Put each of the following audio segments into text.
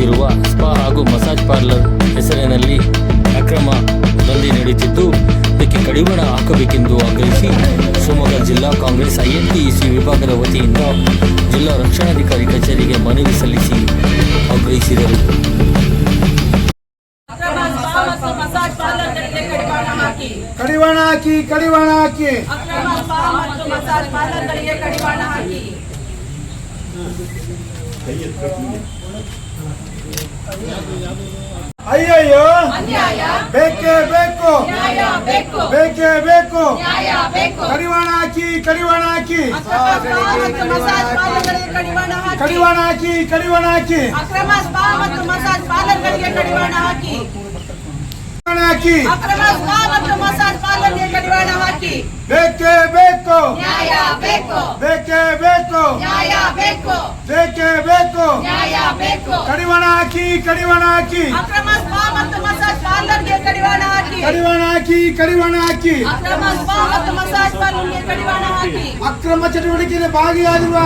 ನಡೆಯುತ್ತಿರುವ ಸ್ಪಾ ಹಾಗೂ massage parlour ಹೆಸರಿನಲ್ಲಿ ಅಕ್ರಮ ದಂಧೆ ನಡೆಯುತ್ತಿದ್ದು ಇದಕ್ಕೆ ಕಡಿವಾಣ ಹಾಕಬೇಕೆಂದು ಆಗ್ರಹಿಸಿ ಶಿವಮೊಗ್ಗ ಜಿಲ್ಲಾ ಕಾಂಗ್ರೆಸ್ INTUC ವಿಭಾಗದ ವತಿಯಿಂದ ಜಿಲ್ಲಾ ರಕ್ಷಣಾಧಿಕಾರಿ ಕಚೇರಿಗೆ ಮನವಿ ಸಲ್ಲಿಸಿ ಆಗ್ರಹಿಸಿದರು. ಕಡಿವಾಣ ಹಾಕಿ ಅಯ್ಯಯ್ಯೋ ಬೇಕೇ ಬೇಕು ಕಡಿವಾಣ ಹಾಕಿ ಕಡಿವಾಣ ಹಾಕಿ ಅಕ್ರಮ ಸ್ಪಾ ಮತ್ತು ಮಸಾಜ್ ಪಾರ್ಲರ್ಗಳಿಗೆ ಕಡಿವಾಣ ಹಾಕಿ ಅಕ್ರಮ ಸ್ಪಾ ಮತ್ತು ಮಸಾಜ್ ಪಾರ್ಲರ್ಗೆ ಕಡಿವಾಣ ಹಾಕಿ ಬೇಕೇ ಬೇಕು ನ್ಯಾಯ ಬೇಕು ಬೇಕೇ ಬೇಕು ನ್ಯಾಯ ಬೇಕು ಬೇಕೇ ಬೇಕು ನ್ಯಾಯ ಬೇಕು ಕಡಿವಾಣ ಹಾಕಿ ಅಕ್ರಮ ಸ್ಪಾ ಮತ್ತು ಮಸಾಜ್ ಪಾರ್ಲರ್ಗೆ ಕಡಿವಾಣ ಹಾಕಿ ಕಡಿವಾಣ ಹಾಕಿ ಅಕ್ರಮ ಸ್ಪಾ ಮತ್ತು ಮಸಾಜ್ ಪಾರ್ಲರ್ಗೆ ಕಡಿವಾಣ ಹಾಕಿ ಅಕ್ರಮ ಚಟುವಟಿಕೆಯಲ್ಲಿ ಭಾಗಿಯಾಗಿರುವ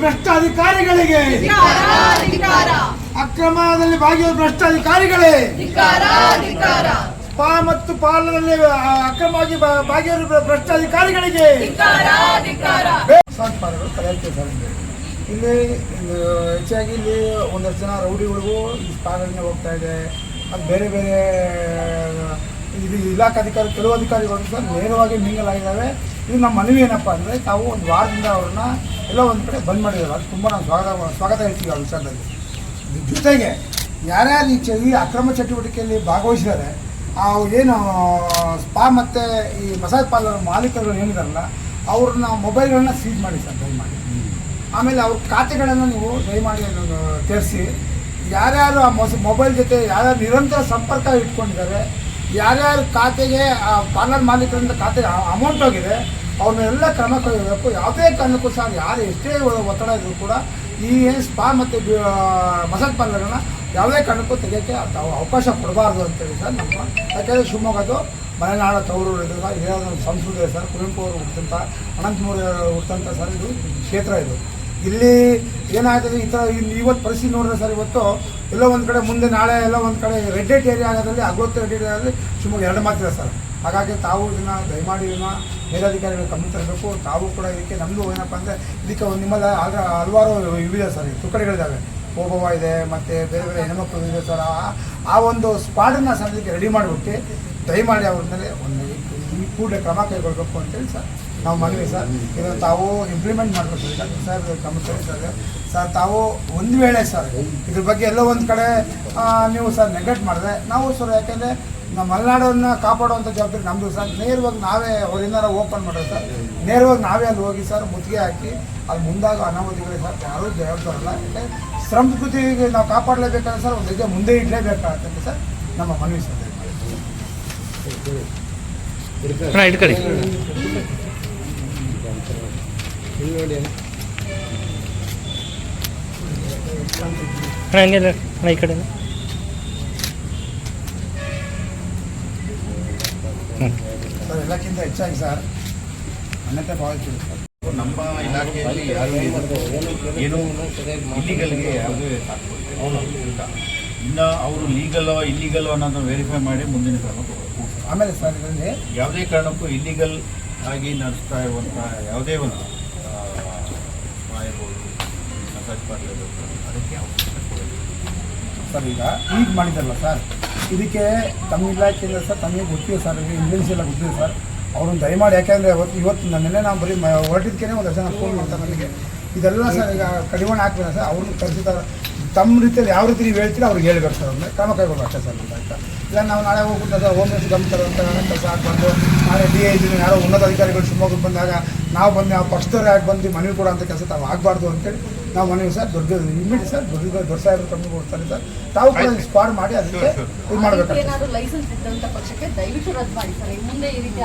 ಭ್ರಷ್ಟ ಅಧಿಕಾರಿಗಳಿಗೆ ಅಕ್ರಮದಲ್ಲಿ ಭಾಗಿಯಾದ ಭ್ರಷ್ಟ ಅಧಿಕಾರಿಗಳೇ ಸ್ಪಾ ಮತ್ತು ಪಾರ್ಲರ್ನಲ್ಲಿ ಅಕ್ರಮವಾಗಿ ಭಾಗಿಯಾಗಿರುವ ಭ್ರಷ್ಟ ಅಧಿಕಾರಿಗಳಿಗೆ ಇಲ್ಲಿ ಹೆಚ್ಚಾಗಿ ಇಲ್ಲಿ ಒಂದಷ್ಟು ಜನ ರೌಡಿಗಳಿಗೂ ಈ ಸ್ಪಾಗಳನ್ನೇ ಹೋಗ್ತಾ ಇದೆ. ಅದು ಬೇರೆ ಬೇರೆ ಇದು ಇಲಾಖಾಧಿಕಾರಿ ಕೆಲವು ಅಧಿಕಾರಿಗಳು ಸಹ ನೇರವಾಗಿ ಮಿಂಗಲಾಗಿದ್ದಾವೆ. ಇದು ನಮ್ಮ ಮನವಿ ಏನಪ್ಪ ಅಂದರೆ ತಾವು ಒಂದು ವಾರದಿಂದ ಅವ್ರನ್ನ ಎಲ್ಲ ಒಂದು ಕಡೆ ಬಂದ್ ಮಾಡಿದ್ದಾರೆ. ಅದು ತುಂಬ ನಾವು ಸ್ವಾಗತ ಹೇಳ್ತೀವಿ ಆ ವಿಚಾರದಲ್ಲಿ. ಜೊತೆಗೆ ಯಾರ್ಯಾರು ಈ ಅಕ್ರಮ ಚಟುವಟಿಕೆಯಲ್ಲಿ ಭಾಗವಹಿಸಿದ್ದಾರೆ ಏನು ಸ್ಪಾ ಮತ್ತು ಈ ಮಸಾಜ್ ಪಾರ್ಲರ್ ಮಾಲೀಕರು ಏನಿದಾರಲ್ಲ ಅವ್ರನ್ನ ಮೊಬೈಲ್ಗಳನ್ನ ಸೀಜ್ ಮಾಡಿ ಸರ್ ದಯಮಾಡಿ. ಆಮೇಲೆ ಅವ್ರ ಖಾತೆಗಳನ್ನು ನೀವು ದಯಮಾಡಿ ತೆರೆಸಿ ಯಾರ್ಯಾರು ಆ ಮೊಬೈಲ್ ಜೊತೆ ಯಾರ್ಯಾರು ನಿರಂತರ ಸಂಪರ್ಕ ಇಟ್ಕೊಂಡಿದ್ದಾರೆ, ಯಾರ್ಯಾರು ಖಾತೆಗೆ ಆ ಪಾರ್ಲರ್ ಮಾಲೀಕರಿಂದ ಖಾತೆಗೆ ಅಮೌಂಟ್ ಹೋಗಿದೆ ಅವ್ರನ್ನೆಲ್ಲ ಕ್ರಮ ಕೈಗೊಳ್ಳಬೇಕು. ಯಾವುದೇ ಕಾರಣಕ್ಕೂ ಸರ್ ಯಾರು ಎಷ್ಟೇ ಒತ್ತಡ ಇದ್ರೂ ಕೂಡ ಈ ಸ್ಪಾ ಮತ್ತು ಮಸಾಜ್ ಪಾರ್ಲರ್ಗಳನ್ನ ಯಾವುದೇ ಕಾರಣಕ್ಕೂ ತೆಗೆಯೋಕ್ಕೆ ಅವಕಾಶ ಕೊಡಬಾರ್ದು ಅಂತೇಳಿ ಸರ್ ನಮ್ಮ. ಯಾಕೆಂದರೆ ಶಿವಮೊಗ್ಗದು ಮಲೆನಾಡ ತವರು ಇದು ಸರ್ ಇರೋ ಸಂಸ್ಕೃತಿ ಇದೆ ಸರ್. ಕುವೆಂಪು ಅವರು ಹುಟ್ಟಂಥ ಅನಂತಮೂರಿ ಹುಟ್ಟಂಥ ಸರ್ ಇದು ಕ್ಷೇತ್ರ ಇದು. ಇಲ್ಲಿ ಏನಾಗ್ತದೆ ಈ ಥರ ಇವತ್ತು ಪರಿಸ್ಥಿತಿ ನೋಡಿದ್ರೆ ಸರ್ ಇವತ್ತು ಎಲ್ಲೋ ಒಂದು ಕಡೆ ಮುಂದೆ ನಾಳೆ ಎಲ್ಲ ಒಂದು ಕಡೆ ರೆಡ್ ಲೈಟ್ ಏರಿಯಾ ಆಗೋದ್ರಲ್ಲಿ ಅಗ್ವತ್ತು ರೆಡ್ ಏರಿಯಾದಲ್ಲಿ ಶಿವಮೊಗ್ಗ ಎರಡು ಮಾತಿದೆ ಸರ್. ಹಾಗಾಗಿ ತಾವು ಇದನ್ನು ದಯಮಾಡಿ ಮೇಲಾಧಿಕಾರಿಗಳು ಗಮನ ತರಬೇಕು. ತಾವು ಕೂಡ ಇದಕ್ಕೆ ನಮ್ಮದು ಏನಪ್ಪ ಅಂದರೆ ಇದಕ್ಕೆ ಒಂದು ನಿಮ್ಮಲ್ಲಿ ಹಲವಾರು ಇವಿದೆ ಸರ್, ತುಕಡಿಗಳಿದ್ದಾವೆ. ಓಬವ್ವ ಇದೆ ಮತ್ತು ಬೇರೆ ಬೇರೆ ಹೆಣ್ಮಕ್ಳು ಇದೆ ಸರ್. ಆ ಒಂದು ಸ್ಪಾಟನ್ನು ಸರ್ ಇದಕ್ಕೆ ರೆಡಿ ಮಾಡಿಬಿಟ್ಟು ದಯಮಾಡಿ ಅವ್ರ ಮೇಲೆ ಒಂದು ಈ ಕೂಡಲೇ ಕ್ರಮ ಕೈಗೊಳ್ಳಬೇಕು ಅಂತೇಳಿ ಸರ್ ನಾವು ಮನವಿ ಸರ್. ಇದನ್ನು ತಾವು ಇಂಪ್ಲಿಮೆಂಟ್ ಮಾಡಬೇಕು ಸರ್. ಗಮನಿಸಿ ಸರ್ ತಾವು ಒಂದು ವೇಳೆ ಸರ್ ಇದ್ರ ಬಗ್ಗೆ ಎಲ್ಲೋ ಒಂದು ಕಡೆ ನೀವು ಸರ್ ನೆಗ್ಲೆಕ್ಟ್ ಮಾಡಿದ್ರೆ ನಾವು ಸರ್, ಯಾಕೆಂದರೆ ನಮ್ಮ ಮಲೆನಾಡನ್ನು ಕಾಪಾಡುವಂಥ ಜವಾಬ್ದಾರಿ ನಮ್ಮದು ಸರ್. ನೇರವಾಗಿ ನಾವೇ ಅವರಿಂದಾರ ಓಪನ್ ಮಾಡೋದು ಸರ್. ನೇರವಾಗಿ ನಾವೇ ಅಲ್ಲಿ ಹೋಗಿ ಸರ್ ಮುತ್ತಿಗೆ ಹಾಕಿ ಅಲ್ಲಿ ಮುಂದಾಗೋ ಅನಾಹುತಿಗಳಿಗೆ ಸರ್ ಯಾರೂ ಜವಾಬ್ದಾರಲ್ಲ. ಯಾಕೆ ಸಂಸ್ಕೃತಿಗೆ ನಾವು ಕಾಪಾಡಲೇಬೇಕಾದ್ರೆ ಸರ್ ಒಂದು ಹೆಜ್ಜೆ ಮುಂದೆ ಇಡಲೇಬೇಕಾಗತ್ತೆ ಸರ್ ನಮ್ಮ ಮನವಿ ಸರ್. ಇಟ್ಕೊಳ್ಳಿ ಹಂಗೆ ಈ ಕಡೆ ಸರ್ ಎಲ್ಲಕ್ಕಿಂತ ಹೆಚ್ಚಾಗಿ ಸರ್ ಅನ್ಯತೆ ಭಾವಿಸ್ತೀವಿ ಸರ್. ನಮ್ಮ ಇಲಾಖೆಯಲ್ಲಿ ಯಾರು ಏನು ಇಲ್ಲಿಗಲ್ಗೆ ಯಾವುದೇ ಇಲ್ಲ. ಇನ್ನು ಅವರು ಲೀಗಲ್ ಇಲ್ಲಿಗಲ್ ಅನ್ನೋದನ್ನು ವೆರಿಫೈ ಮಾಡಿ ಮುಂದಿನ ಕ್ರಮ ತಗೋಬೇಕು. ಆಮೇಲೆ ಸರ್ ಇದರಲ್ಲಿ ಯಾವುದೇ ಕಾರಣಕ್ಕೂ ಇಲ್ಲಿಗಲ್ ಆಗಿ ನಡೆಸ್ತಾ ಇರುವಂಥ ಯಾವುದೇ ಒಂದು ಇರ್ಬೋದು ಮಸಾಜ್ ಪಾರ್ಲರ್ ಅದಕ್ಕೆ ಅವಕಾಶ ಕೊಡಬೇಕು ಸರ್. ಈಗ ಮಾಡಿದ್ರಲ್ಲ ಸರ್, ಇದಕ್ಕೆ ತಮ್ಮ ಇಲಾಖೆಯಿಂದ ಸರ್ ತಮಗೆ ಗೊತ್ತಿದೆ ಸರ್, ಇಂಜಿನಿಯರ್ಸ್ ಎಲ್ಲ ಗೊತ್ತಿದೆ ಸರ್. ಅವ್ರನ್ನ ದಯಮಾಡಿ, ಯಾಕೆಂದರೆ ಇವತ್ತು ನನ್ನೆಲ್ಲ ನಾವು ಬರೀ ಹೊರಟಿದ್ದಕ್ಕೇ ಒಂದು ಜನ ಫೋನ್ ಮಾಡ್ತಾರೆ ನನಗೆ. ಇದೆಲ್ಲ ಸರ್ ಈಗ ಕಡಿವಾಣ ಹಾಕ್ಬೇಕು ಸರ್. ಅವ್ರನ್ನ ಕರೆಸಿದ್ದಾರೆ ತಮ್ಮ ರೀತಿಯಲ್ಲಿ ಯಾವ ರೀತಿ ನೀವು ಹೇಳ್ತೀರಿ ಅವ್ರಿಗೆ ಹೇಳ್ಬೇಕು ಸರ್. ಅವ್ರನ್ನ ಕ್ರಮ ಕೈಗೊಳ್ಳು ಅಷ್ಟೇ ಸರ್ ಅಂತ ಆಯ್ತಾ. ಇಲ್ಲ ನಾವು ನಾಳೆ ಹೋಗ್ಬಿಟ್ಟು ಸರ್ ಹೋಮ್ ಮಿನಿಸ್ಟರ್ ಗಮನ ತರುವಂಥ ಕೆಲಸ ಆಗ್ಬಂದು ನಾಳೆ DIG ಯಾರೋ ಉನ್ನತ ಅಧಿಕಾರಿಗಳು ಶಿವಮೊಗ್ಗಕ್ಕೆ ಬಂದಾಗ ನಾವು ಬಂದು ನಾವು ಪಕ್ಷದವ್ರು ಯಾಕೆ ಬಂದು ಮನವಿ ಕೊಡೋಂಥ ಕೆಲಸ ತಾವು ಆಗಬಾರ್ದು ಅಂತೇಳಿ ನಾವು ಮನವಿ ಸರ್. ಇಮಿಡಿ ಸರ್ ದೊಡ್ಡ ಸಾಹೇಬರು ಕಮ್ಮಿ ಕೊಡ್ತಾರೆ ಸರ್. ತಾವು ಕೂಡ ಸ್ಪಾಡ್ ಮಾಡಿ ಅದಕ್ಕೆ ಇದು ಮಾಡಬೇಕು. ಲೈಸೆನ್ಸ್ ಇದ್ದಂಥ ಪಕ್ಷಕ್ಕೆ ದಯವಿಟ್ಟು ರದ್ದು ಮಾಡಿ ಸರ್. ಮುಂದೆ ಈ ರೀತಿ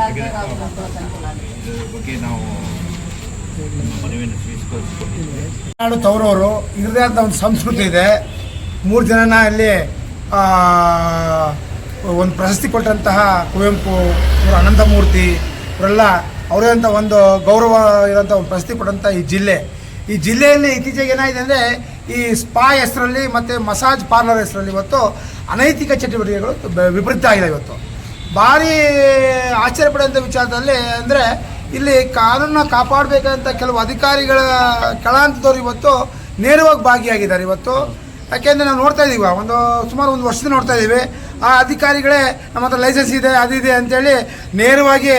ಬಗ್ಗೆ ನಾವು ಮನವಿಯನ್ನು ಸ್ವೀಕರಿಸಿಕೊಂಡಿದ್ದೇವೆ. ನಾಡು ತವರವರು ಇರದೇ ಆದ ಒಂದು ಸಂಸ್ಕೃತಿ ಇದೆ. 3 ಜನನ ಇಲ್ಲಿ ಒಂದು ಪ್ರಶಸ್ತಿ ಕೊಟ್ಟಂತಹ ಕುವೆಂಪು ಇವರು, ಅನಂತಮೂರ್ತಿ ಇವರೆಲ್ಲ ಅವರೇ ಅಂತ ಒಂದು ಗೌರವ ಇರೋಂಥ ಒಂದು ಪ್ರಶಸ್ತಿ ಕೊಟ್ಟಂಥ ಈ ಜಿಲ್ಲೆಯಲ್ಲಿ ಇತ್ತೀಚೆಗೆ ಏನಾಗಿದೆ ಅಂದರೆ ಈ ಸ್ಪಾ ಹೆಸರಲ್ಲಿ ಮತ್ತು ಮಸಾಜ್ ಪಾರ್ಲರ್ ಹೆಸರಲ್ಲಿ ಇವತ್ತು ಅನೈತಿಕ ಚಟುವಟಿಕೆಗಳು ವಿಪರೀತ ಆಗಿದೆ. ಇವತ್ತು ಭಾರಿ ಆಶ್ಚರ್ಯ ಪಡುವಂಥ ವಿಚಾರದಲ್ಲಿ ಅಂದರೆ ಇಲ್ಲಿ ಕಾನೂನನ್ನ ಕಾಪಾಡಬೇಕಂತ ಕೆಲವು ಅಧಿಕಾರಿಗಳ ಕೆಳಹಂತದವರು ಇವತ್ತು ನೇರವಾಗಿ ಭಾಗಿಯಾಗಿದ್ದಾರೆ. ಇವತ್ತು ಯಾಕೆಂದರೆ ನಾವು ನೋಡ್ತಾ ಇದ್ದೀವಿ, ಸುಮಾರು ಒಂದು ವರ್ಷದಿಂದ ನೋಡ್ತಾ ಇದ್ದೀವಿ, ಆ ಅಧಿಕಾರಿಗಳೇ ನಮ್ಮ ಹತ್ರ ಲೈಸೆನ್ಸ್ ಇದೆ ಅದಿದೆ ಅಂತೇಳಿ ನೇರವಾಗಿ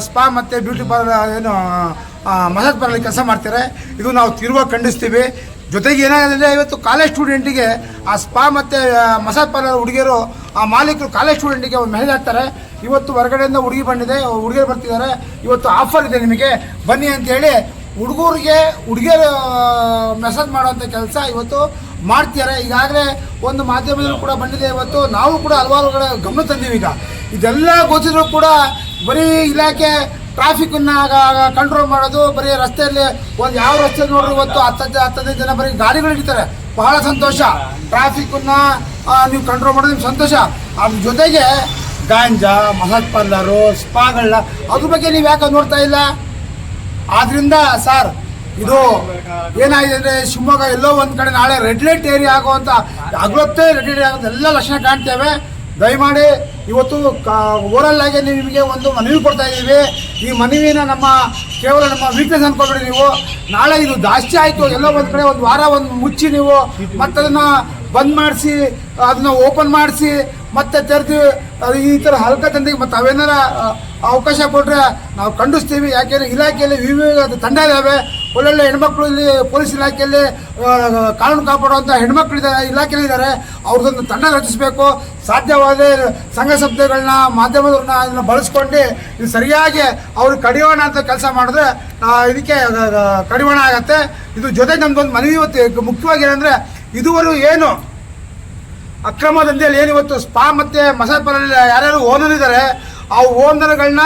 ಸ್ಪಾ ಮತ್ತು ಬ್ಯೂಟಿ ಪಾರ್ಲರ್ ಏನು ಮಸಾಜ್ ಪಾರ್ಲರ್ ಕೆಲಸ ಮಾಡ್ತಾರೆ. ಇದು ನಾವು ತೀವ್ರವಾಗಿ ಖಂಡಿಸ್ತೀವಿ. ಜೊತೆಗೆ ಏನಾಗಿದೆ, ಇವತ್ತು ಕಾಲೇಜ್ ಸ್ಟೂಡೆಂಟಿಗೆ ಆ ಸ್ಪಾ ಮತ್ತು ಮಸಾಜ್ ಪಾರ್ಲರ್ ಹುಡುಗಿಯರು ಆ ಮಾಲೀಕರು ಕಾಲೇಜ್ ಸ್ಟೂಡೆಂಟಿಗೆ ಒಂದು ಮೆಸೇಜ್ ಹಾಕ್ತಾರೆ, ಇವತ್ತು ಹೊರಗಡೆಯಿಂದ ಹುಡುಗಿ ಬಂದಿದೆ, ಹುಡುಗಿಯರು ಬರ್ತಿದ್ದಾರೆ, ಇವತ್ತು ಆಫರ್ ಇದೆ ನಿಮಗೆ ಬನ್ನಿ ಅಂತೇಳಿ ಹುಡುಗಿಯರು ಮೆಸೇಜ್ ಮಾಡುವಂಥ ಕೆಲಸ ಇವತ್ತು ಮಾಡ್ತಿದ್ದಾರೆ. ಈಗಾಗಲೇ ಒಂದು ಮಾಧ್ಯಮದಲ್ಲೂ ಕೂಡ ಬಂದಿದೆ. ಇವತ್ತು ನಾವು ಕೂಡ ಹಲವಾರು ಕಡೆ ಗಮನ ತಂದೀವಿ. ಈಗ ಇದೆಲ್ಲ ಗೊತ್ತಿದ್ರು ಕೂಡ ಬರೀ ಇಲಾಖೆ ಟ್ರಾಫಿಕನ್ನು ಕಂಟ್ರೋಲ್ ಮಾಡೋದು, ಬರೀ ರಸ್ತೆಯಲ್ಲಿ ಯಾವ ರಸ್ತೆಯಲ್ಲಿ ನೋಡ್ರಿ ಇವತ್ತು 10-15 ಜನ ಬರೀ ಗಾಡಿಗಳು ಹಿಡಿತಾರೆ. ಬಹಳ ಸಂತೋಷ, ಟ್ರಾಫಿಕನ್ನು ನೀವು ಕಂಟ್ರೋಲ್ ಮಾಡೋದು ನಿಮ್ಗೆ ಸಂತೋಷ. ಅದ್ರ ಜೊತೆಗೆ ಗಾಂಜಾ, ಮಸಾಜ್ ಪಾರ್ಲರು, ಸ್ಪಾಗಳನ್ನ ಅದ್ರ ಬಗ್ಗೆ ನೀವು ಯಾಕೆ ನೋಡ್ತಾ ಇಲ್ಲ? ಆದ್ದರಿಂದ ಸರ್, ಇದು ಏನಾಗಿದೆ ಅಂದರೆ ಶಿವಮೊಗ್ಗ ಎಲ್ಲೋ ಒಂದು ಕಡೆ ನಾಳೆ ರೆಡ್ ಲೈಟ್ ಏರಿಯಾ ಆಗುವಂಥ ಹಗಲೊತ್ತೇ ರೆಡ್ ಲೈಟ್ ಆಗುವಂಥ ಎಲ್ಲ ಲಕ್ಷಣ ಕಾಣ್ತೇವೆ. ದಯಮಾಡಿ ಇವತ್ತು ಓರಲ್ ಆಗಿ ನಿಮಗೆ ಒಂದು ಮನವಿ ಕೊಡ್ತಾ ಇದ್ದೀವಿ. ಈ ಮನವಿನ ಕೇವಲ ನಮ್ಮ ವೀಕ್ನೆಸ್ ಅಂದ್ಕೊಬೇಡಿ ನೀವು. ನಾಳೆ ಇದು ಜಾಸ್ತಿ ಆಯಿತು, ಎಲ್ಲೋ ಒಂದು ಕಡೆ ಒಂದು ವಾರ ಮುಚ್ಚಿ ನೀವು ಮತ್ತೆ ಅದನ್ನು ಬಂದ್ ಮಾಡಿಸಿ, ಅದನ್ನು ಓಪನ್ ಮಾಡಿಸಿ, ಮತ್ತೆ ತೆರೆದು ಈ ಥರ ಹಲ್ಕತಂದಿಗೆ ಮತ್ತೆ ಅವೇನಾರ ಅವಕಾಶ ಕೊಟ್ಟರೆ ನಾವು ಖಂಡಿಸ್ತೀವಿ. ಯಾಕೆಂದರೆ ಇಲಾಖೆಯಲ್ಲಿ ವಿವಿಧ ತಂಡ ಇದ್ದಾವೆ, ಒಳ್ಳೊಳ್ಳೆ ಹೆಣ್ಮಕ್ಳು ಇಲ್ಲಿ ಪೊಲೀಸ್ ಇಲಾಖೆಯಲ್ಲಿ ಕಾನೂನು ಕಾಪಾಡುವಂಥ ಹೆಣ್ಮಕ್ಳಿದ್ದಾರೆ, ಇಲಾಖೆಯಲ್ಲಿದ್ದಾರೆ. ಅವ್ರದ್ದೊಂದು ತಂಡ ರಚಿಸಬೇಕು. ಸಾಧ್ಯವಾದರೆ ಸಂಘ ಸಂಸ್ಥೆಗಳನ್ನ, ಮಾಧ್ಯಮದವ್ರನ್ನ ಇದನ್ನು ಬಳಸ್ಕೊಂಡು ಇದು ಸರಿಯಾಗಿ ಅವರು ಕಡಿವಾಣ ಅಂತ ಕೆಲಸ ಮಾಡಿದ್ರೆ ಇದಕ್ಕೆ ಕಡಿವಾಣ ಆಗತ್ತೆ. ಇದು ಜೊತೆ ನಮ್ದೊಂದು ಮನವಿ ಇವತ್ತು ಮುಖ್ಯವಾಗಿ ಏನಂದರೆ, ಇದುವರೆಗೂ ಏನು ಅಕ್ರಮ ದಂಧೆಯಲ್ಲಿ ಏನಿವತ್ತು ಸ್ಪಾ ಮತ್ತು ಮಸಾಜ್ ಪಾರ್ಲರ್ ಯಾರ್ಯಾರು ಓನರ್ ಇದ್ದಾರೆ, ಆ ಓನರ್ಗಳನ್ನ,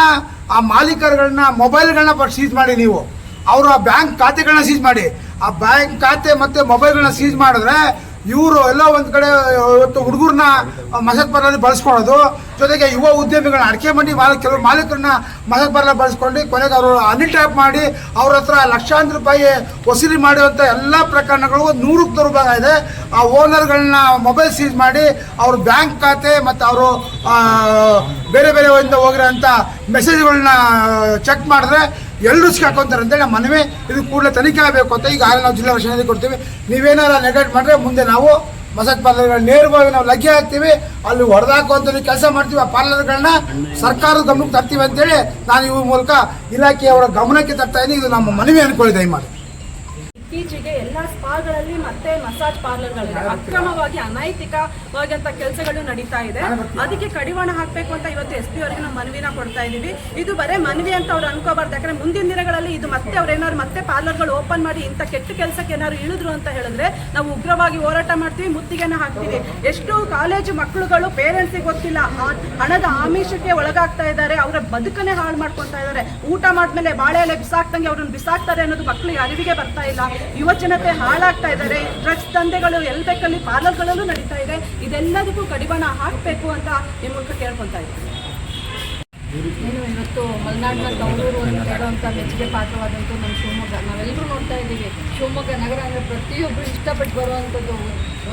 ಆ ಮಾಲೀಕರುಗಳನ್ನ ಮೊಬೈಲ್ಗಳನ್ನ ಸೀಜ್ ಮಾಡಿ, ನೀವು ಅವರ ಬ್ಯಾಂಕ್ ಖಾತೆಗಳನ್ನ ಸೀಜ್ ಮಾಡಿ. ಆ ಬ್ಯಾಂಕ್ ಖಾತೆ ಮತ್ತು ಮೊಬೈಲ್ಗಳನ್ನ ಸೀಜ್ ಮಾಡಿದ್ರೆ ಇವರು ಎಲ್ಲ ಒಂದು ಕಡೆ ಇವತ್ತು ಹುಡುಗರನ್ನ ಮಸಾಜ್ ಪಾರ್ಲರ್ ಬಳಸ್ಕೊಳ್ಳೋದು, ಜೊತೆಗೆ ಯುವ ಉದ್ಯಮಿಗಳನ್ನ ಅಡಿಕೆ ಮಂಡಿ ಕೆಲವು ಮಾಲೀಕರನ್ನ ಮಸಾಜ್ ಪಾರ್ಲರ್ ಬಳಸ್ಕೊಂಡು ಕೊನೆಗೆ ಅವರು ಅನ್ಟ್ಯಾಪ್ ಮಾಡಿ ಅವ್ರ ಹತ್ರ ಲಕ್ಷಾಂತರ ರೂಪಾಯಿ ವಸೂಲಿ ಮಾಡುವಂಥ ಎಲ್ಲ ಪ್ರಕರಣಗಳು 100ಕ್ಕೆ ರೂಪಾಯಿ ಇದೆ. ಆ ಓನರ್ಗಳನ್ನ ಮೊಬೈಲ್ ಸೀಜ್ ಮಾಡಿ ಅವ್ರ ಬ್ಯಾಂಕ್ ಖಾತೆ ಮತ್ತು ಅವರು ಬೇರೆ ಬೇರೆ ಹೋಗಿರೋಂಥ ಮೆಸೇಜ್ಗಳನ್ನ ಚೆಕ್ ಮಾಡಿದ್ರೆ ಎಲ್ಲರೂ ಸಿಕ್ಕಾಕೊಂತಾರೆ ಅಂತೇಳಿ ನಮ್ಮ ಮನವಿ. ಇದು ಕೂಡಲೇ ತನಿಖೆ ಆಗಬೇಕು ಅಂತ ಈಗ ನಾವು ಜಿಲ್ಲಾ ರಕ್ಷಣೆ ಕೊಡ್ತೀವಿ. ನೀವೇನಾರ ನೆಗ್ಲೆಕ್ಟ್ ಮಾಡಿದ್ರೆ ಮುಂದೆ ನಾವು ಮಸಾಜ್ ಪಾರ್ಲರ್ಗಳನ್ನ ನೇರವಾಗಿ ನಾವು ಲಗ್ಗೆ ಹಾಕ್ತೀವಿ, ಅಲ್ಲಿ ಹೊಡೆದಾಕುವಂಥ ಕೆಲಸ ಮಾಡ್ತೀವಿ. ಆ ಪಾರ್ಲರ್ಗಳನ್ನ ಸರ್ಕಾರದ ಗಮನಕ್ಕೆ ತರ್ತೀವಿ ಅಂತೇಳಿ ನಾನು ಈ ಮೂಲಕ ಇಲಾಖೆಯವರ ಗಮನಕ್ಕೆ ತರ್ತಾ ಇದ್ದೀನಿ. ಇದು ನಮ್ಮ ಮನವಿ ಅನ್ಕೊಳ್ಳಿ ದಯಮಾಡಿ. ಇತ್ತೀಚೆಗೆ ಎಲ್ಲ ಸ್ಪಾಗಳಲ್ಲಿ ಮತ್ತೆ ಮಸಾಜ್ ಪಾರ್ಲರ್ಗಳಲ್ಲಿ ಅಕ್ರಮವಾಗಿ ಅನೈತಿಕವಾದಂತ ಕೆಲಸಗಳು ನಡೀತಾ ಇದೆ. ಅದಕ್ಕೆ ಕಡಿವಾಣ ಹಾಕಬೇಕು ಅಂತ ಇವತ್ತು SP ಅವರಿಗೆ ನಾವು ಮನವಿನ ಕೊಡ್ತಾ ಇದೀವಿ. ಇದು ಬರೇ ಮನವಿ ಅಂತ ಅವ್ರು ಅನ್ಕೋಬಾರ್ದು. ಯಾಕಂದ್ರೆ ಮುಂದಿನ ದಿನಗಳಲ್ಲಿ ಇದು ಮತ್ತೆ ಅವ್ರೇನಾದ್ರು ಮತ್ತೆ ಪಾರ್ಲರ್ಗಳು ಓಪನ್ ಮಾಡಿ ಇಂಥ ಕೆಟ್ಟ ಕೆಲಸಕ್ಕೆ ಏನಾದ್ರು ಇಳಿದ್ರು ಅಂತ ಹೇಳಿದ್ರೆ ನಾವು ಉಗ್ರವಾಗಿ ಹೋರಾಟ ಮಾಡ್ತೀವಿ, ಮುತ್ತಿಗೆನ ಹಾಕ್ತೀವಿ. ಎಷ್ಟು ಕಾಲೇಜು ಮಕ್ಕಳುಗಳು ಪೇರೆಂಟ್ಸಿಗೆ ಗೊತ್ತಿಲ್ಲ, ಹಣದ ಆಮಿಷಕ್ಕೆ ಒಳಗಾಗ್ತಾ ಇದ್ದಾರೆ, ಅವರ ಬದುಕನ್ನೇ ಹಾಳು ಮಾಡ್ಕೊತಾ ಇದ್ದಾರೆ. ಊಟ ಮಾಡಿದ್ಮೇಲೆ ಬಾಳೆ ಎಲೆ ಬಿಸಾಕ್ದಂಗೆ ಅವ್ರನ್ನ ಬಿಸಾಕ್ತಾರೆ ಅನ್ನೋದು ಮಕ್ಕಳಿಗೆ ಅರಿವಿಗೆ ಬರ್ತಾ ಇಲ್ಲ. ಯುವ ಜನತೆ ಹಾಳಾಗ್ತಾ ಇದ್ದಾರೆ. ಡ್ರಗ್ಸ್ ದಂಧೆಗಳು ಎಲ್ಲಿ ಬೇಕಲ್ಲಿ ಪಾರ್ಲರ್ಗಳಲ್ಲೂ ನಡೀತಾ ಇದೆ. ಇದೆಲ್ಲದಕ್ಕೂ ಕಡಿವಾಣ ಹಾಕಬೇಕು ಅಂತ ನಿಮ್ಮ ಮೂಲಕ ಕೇಳ್ಕೊತಾ ಇದ್ದೀನಿ. ಇವತ್ತು ಮಲೆನಾಡಿನ ತವರೂರು ಅಂತ ಹೇಳುವಂಥ ಮೆಚ್ಚುಗೆ ಪಾತ್ರವಾದಂಥ ನಮ್ಮ ಶಿವಮೊಗ್ಗ, ನಾವೆಲ್ಲರೂ ನೋಡ್ತಾ ಇದ್ದೀವಿ. ಶಿವಮೊಗ್ಗ ನಗರ ಅಂದರೆ ಪ್ರತಿಯೊಬ್ಬರು ಇಷ್ಟಪಟ್ಟು ಬರುವಂಥದ್ದು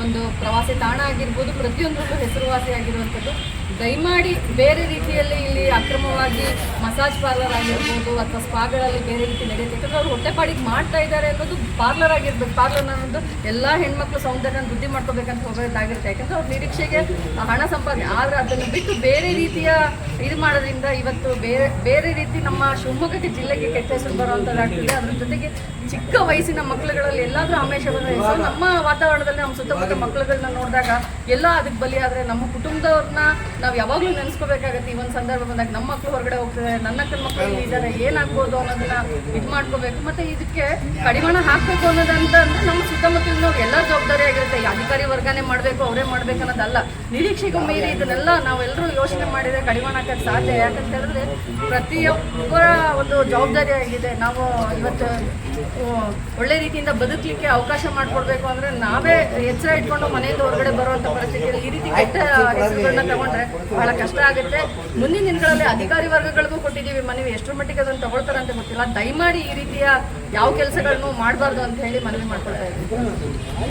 ಒಂದು ಪ್ರವಾಸಿ ತಾಣ ಆಗಿರ್ಬೋದು, ಪ್ರತಿಯೊಂದರಲ್ಲೂ ಹೆಸರುವಾಸಿ ಆಗಿರುವಂಥದ್ದು. ದಯಮಾಡಿ ಬೇರೆ ರೀತಿಯಲ್ಲಿ ಇಲ್ಲಿ ಅಕ್ರಮವಾಗಿ ಮಸಾಜ್ ಪಾರ್ಲರ್ ಆಗಿರ್ಬೋದು ಅಥವಾ ಸ್ಪಾಗಳಲ್ಲಿ ಬೇರೆ ರೀತಿ ನಡೆಯುತ್ತೆ. ಯಾಕಂದರೆ ಅವರು ಹೊಟ್ಟೆಪಾಡಿಗೆ ಮಾಡ್ತಾ ಇದ್ದಾರೆ ಅನ್ನೋದು ಪಾರ್ಲರ್ ಆಗಿರ್ಬೇಕು. ಪಾರ್ಲರ್ ಅನ್ನೋದು ಎಲ್ಲ ಹೆಣ್ಮಕ್ಳು ಸೌಂದರ್ಯನ ವೃದ್ಧಿ ಮಾಡ್ಕೋಬೇಕಂತ ಹೋಗೋದಾಗಿರುತ್ತೆ. ಯಾಕಂದರೆ ಅವ್ರ ನಿರೀಕ್ಷೆಗೆ ಹಣ ಸಂಪಾದನೆ. ಆದರೆ ಅದನ್ನು ಬಿಟ್ಟು ಬೇರೆ ರೀತಿಯ ಇದು ಮಾಡೋದ್ರಿಂದ ಇವತ್ತು ಬೇರೆ ರೀತಿ ನಮ್ಮ ಶಿವಮೊಗ್ಗಕ್ಕೆ ಜಿಲ್ಲೆಗೆ ಕೆಟ್ಟ ಹೆಸರು ಬರುವಂಥದ್ದಾಗ್ತದೆ. ಅದ್ರ ಜೊತೆಗೆ ಚಿಕ್ಕ ವಯಸ್ಸಿನ ಮಕ್ಕಳುಗಳಲ್ಲಿ ಎಲ್ಲಾದರೂ ಆಮೇಶ ಬಂದರೆ ನಮ್ಮ ವಾತಾವರಣದಲ್ಲಿ ನಮ್ಮ ಸುತ್ತಮುತ್ತ ಮಕ್ಕಳುಗಳನ್ನ ನೋಡಿದಾಗ ಎಲ್ಲ ಅದಕ್ಕೆ ಬಲಿಯಾದರೆ ನಮ್ಮ ಕುಟುಂಬದವ್ರನ್ನ ನಾವು ಯಾವಾಗಲೂ ನೆನೆಸ್ಕೋಬೇಕಾಗತ್ತೆ. ಈ ಒಂದು ಸಂದರ್ಭ ಬಂದಾಗ ನಮ್ಮ ಮಕ್ಕಳು ಹೊರಗಡೆ ಹೋಗ್ತಾರೆ, ನನ್ನ ಅಕ್ಕನ ಮಕ್ಕಳು ಇದ್ದಾರೆ, ಏನಾಗ್ಬೋದು ಅನ್ನೋದನ್ನ ಇದು ಮಾಡ್ಕೋಬೇಕು. ಮತ್ತು ಇದಕ್ಕೆ ಕಡಿವಾಣ ಹಾಕಬೇಕು ಅನ್ನೋದಂತ ಅಂದರೆ ನಮ್ಮ ಸುತ್ತಮುತ್ತಲಿನ ಎಲ್ಲ ಜವಾಬ್ದಾರಿ ಆಗಿರುತ್ತೆ. ಅಧಿಕಾರಿ ವರ್ಗನೇ ಮಾಡಬೇಕು, ಅವರೇ ಮಾಡಬೇಕು ಅನ್ನೋದಲ್ಲ. ನಿರೀಕ್ಷೆಗೂ ಮೀರಿ ಇದನ್ನೆಲ್ಲ ನಾವೆಲ್ಲರೂ ಯೋಚನೆ ಮಾಡಿದರೆ ಕಡಿವಾಣ ಹಾಕೋಕ್ಕೆ ಸಾಧ್ಯ. ಯಾಕಂತ ಹೇಳಿದ್ರೆ ಪ್ರತಿಯೊಬ್ಬರ ಒಂದು ಜವಾಬ್ದಾರಿ ಆಗಿದೆ. ನಾವು ಇವತ್ತು ಒಳ್ಳೆ ರೀತಿಯಿಂದ ಬದುಕಲಿಕ್ಕೆ ಅವಕಾಶ ಮಾಡಿಕೊಡ್ಬೇಕು ಅಂದರೆ ನಾವೇ ಎಚ್ಚರ ಇಟ್ಕೊಂಡು ಮನೆಯಿಂದ ಹೊರಗಡೆ ಬರುವಂಥ ಪರಿಸ್ಥಿತಿಯಲ್ಲಿ ಈ ರೀತಿ ಕೆಟ್ಟ ಹೆಸರುಗಳನ್ನ ತಗೊಂಡ್ರೆ ಬಹಳ ಕಷ್ಟ ಆಗುತ್ತೆ. ಮುಂದಿನ ದಿನಗಳಲ್ಲಿ ಅಧಿಕಾರಿ ವರ್ಗಗಳಿಗೂ ಕೊಟ್ಟಿದ್ದೀವಿ ಮನವಿ. ಎಷ್ಟರ ಮಟ್ಟಿಗೆ ಅದನ್ನು ತಗೊಳ್ತಾರಂತ ಗೊತ್ತಿಲ್ಲ. ದಯಮಾಡಿ ಈ ರೀತಿಯ ಯಾವ ಕೆಲಸಗಳನ್ನು ಮಾಡಬಾರ್ದು ಅಂತ ಹೇಳಿ ಮನವಿ ಮಾಡ್ಕೊಳ್ತಾ ಇದ್ದೀವಿ.